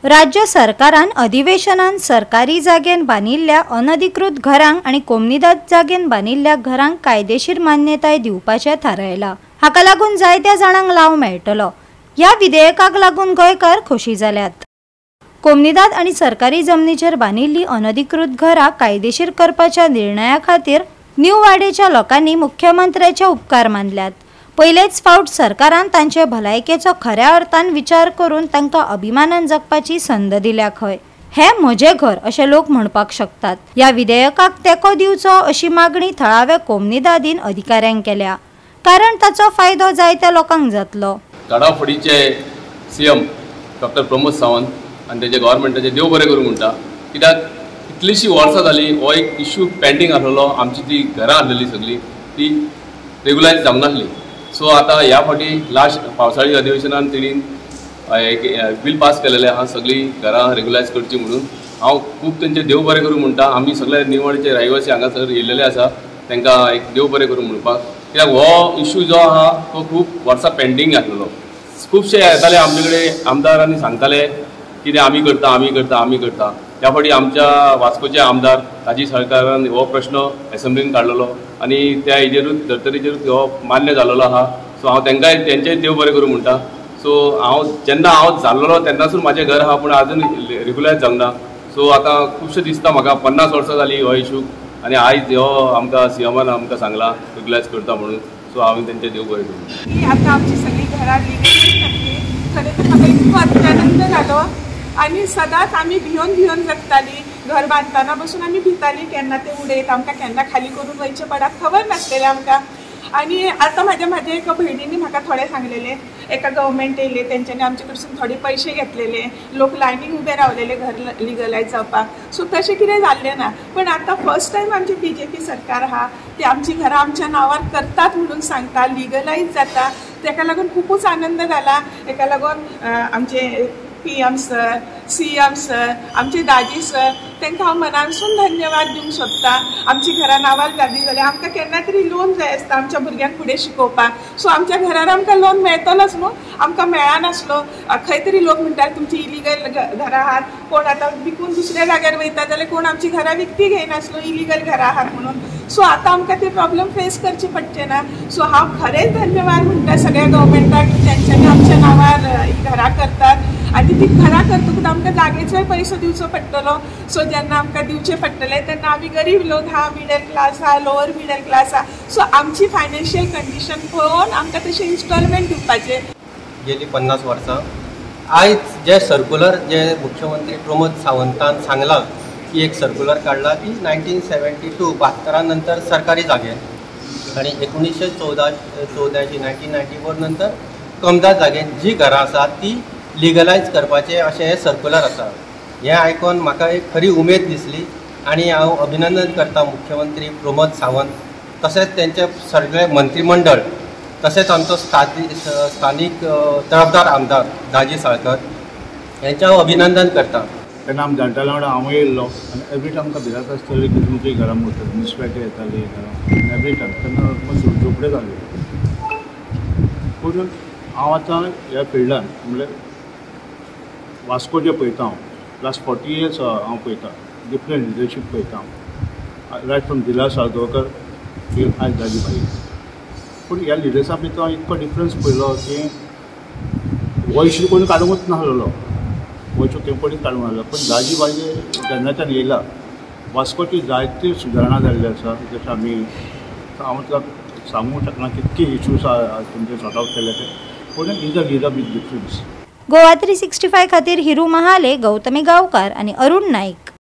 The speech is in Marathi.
राज्य सरकारान अधिवेशनान सरकारी जागेन बांदिल्ल्या अनधिकृत घरांक आणि कोमनीदाद जागेन बांदिल्ल्या घरांक कायदेशीर मान्यताय दिवपाचे थारायला। हाका लागून जायत्या जाणांक लाव मेळटलो। या विधेयकाक लागून गोंयकार खोशी जाल्यात। कोमनीदाद आणि सरकारी जमनीचेर बांदिल्ली अनधिकृत घरां कायदेशीर करपाच्या निर्णया खातीर न्यू वाडेच्या लोकांनी मुख्यमंत्र्याचे उपकार मानल्यात। पहिलेच फावट सरकारान तांचे भलायकेचो खऱ्या अर्थान विचार करून तांकां अभिमानान जगपाची संद दिल्या खंय। हे म्हजे घर अशें लोक म्हणपाक शकतात। या विधेयकाक तेको दिवचो अशी मागणी थळाव्या कोमनीदादीन अधिकाऱ्यांक केल्या, कारण ताचो फायदो जायत्या लोकांक जातलो। गाडाफोडीचे सीएम डॉक्टर प्रमोद सावंत आनी तेजे गव्हर्नमेंटाचे देव बरें करूं म्हणटा, कित्याक कितलीशीं वर्सां जालीं हो एक इश्यू पेंडिंग आसलेलो। आमची ती घरां आसलेली सगळी ती रेगुलायज जावनासली। सो आता ह्या फावटी लास्ट पावसाळी अधिवेशनान तेणी एक बिल पास केलेलें आहा सगळी घरां रेगुलायज करची म्हणून। हांव खूब तेंचे देव बरें करूं म्हणटा। आमी सगळे निवडचे रहिवासी हांगासर येयलेले आसा, तांकां एक देव बरें करूं म्हणपाक, कित्याक हो इश्यू जो आहा तो खूब वर्सां पेंडिंग आसलेलो। खुबशे येताले आमचे कडेन आमदारांनी सांगताले कितें आमी करता। त्या फावटी आमच्या वास्कोचे आमदार ताजी सरकारान हो प्रश्न असेंब्लीन काडलेलो आनी त्या हेजेरूच धर्तरेचेरूच हो मान्य जाल्लो आहा। सो हांव तेंचेय देव बरें करूं म्हणटा। सो जेन्ना हांव जाल्लो तेन्नासून म्हाजें घर आहा, पूण आजून रेगुलायज जावना। सो आतां खुबशें दिसता म्हाका 50 वर्सां जालीं हो इश्यू, आनी आयज हो आमकां सीएमान आमकां सांगला रेगुलायज करता म्हणून। सो हांवें तेंचें देव बरें करूं। आतां आमची सगळी घरां खरें तर म्हाका इतको अत्यानंद जालो आनी सदांच आमी भिवन जगताली। घर बांदतना बसून आमी भिताली केन्ना ते उडयत, आमकां केन्ना खाली करून वयचें पडा खबर नासलेलें आमकां। आनी आतां म्हाज्या एका भयणींनी म्हाका थोडें सांगलेलें, एका गव्हर्मेंट येयले तेंच्यांनी आमचे कडसून थोडे पयशे घेतलेले, लोक लायनीक उबे रावलेले घर लिगलायज जावपाक। सो तशें कितें जाल्लें ना, पण आतां फर्स्ट टायम आमची BJP सरकार आहा ती आमची घरां आमच्या नांवार करतात म्हणून सांगता, लिगलायज जाता। तेका लागून खूबच आनंद जाला। हेका लागून आमचे PM सर, CM सर, आमचे दाजी सर, तांकां हांव मनानसून धन्यवाद दिवंक सोदता। आमची घरां नांवार जाली जाल्यार आमकां केन्ना तरी लोन जाय आसता आमच्या भुरग्यांक फुडें शिकोवपाक। सो आमच्या घरार आमकां लोन मेळटलोच न्हू, आमकां मेळनासलो। खंय तरी लोक म्हणटात तुमची इलिगल घरां आहात, कोण आतां विकून दुसऱ्या जाग्यार वयता जाल्यार कोण आमची घरां विकती घेयनासलो, इलिगल घरां आहात म्हणून। सो आतां आमकां ते प्रॉब्लेम फेस करचे पडचे ना। सो हांव खरेंच धन्यवाद म्हणटा सगळ्या गव्हर्मेंटाक की तेंच्यांनी आमच्या नांवार ही घरां करतात। आनी ती घरां करतकूच आमकां जागेचोय पयसो दिवचो पडटलो। सो जेन्ना आमकां दिवचे पडटले तेन्ना आमी गरीब लोक आहा, मिडल क्लास आहा, लोअर मिडल क्लास आहा, सो आमची फायनान्शियल कंडिशन पळोवन आमकां तशें इन्स्टॉलमेंट दिवपाचे। गेली 50 वर्सां आयज जे सर्क्युलर जे मुख्यमंत्री प्रमोद सावंतान सांगला की एक सर्क्युलर काडला की 1972 नंतर सरकारी जागेन आनी 1984 1994 नंतर कमदाद जागेन जी घरां आसात ती लिगलायज करपाचें अशें हें सर्क्युलर आसा। हें आयकून म्हाका एक खरी उमेद दिसली आनी हांव अभिनंदन करता मुख्यमंत्री प्रमोद सावंत, तशेंच तेंचे सगळे मंत्रिमंडळ, तशेंच आमचो स्थानीक तळपदार आमदार दाजी साळकर हेंचें हांव अभिनंदन करता। तेन्ना आमी जाणटेल्या वांगडा हांवूय येयल्लो आनी एवरी टायम आमकां भिरांत आसताली की तुमची घरां मोडटली, म्युनिसिपालिटी येताली घरां एवरी टायम। तेन्ना झोपडे जाल्ले, पूण हांव आतां ह्या फिल्डान म्हणल्यार वास्को जे पळयता हांव लास्ट 40 years हांव पळयता, डिफरंट लिडरशीप पळयता हांव, रायट फ्रॉम दिला साळगांवकर टील आयज दाजी बाई। पूण ह्या लिडर्सा भितर हांव इतको डिफरन्स पळयलो की हो इश्यू कोणी काडूंकूच नासलेलो, हो इश्यू केन्ना कोणीच काडूंक नासलो। पूण दाजी बाई जेन्नाच्यान येयला वास्कोची जायती सुदारणा जाल्ली आसा। जशें आमी हांव तुका सांगूंक शकना कितके इश्यूज तुमचे सॉर्ट आउट केले ते, पूण is a leader with difference. Goa 365 खातीर हिरू महाले, गौतमी गांवकार आनी अरुण नाईक।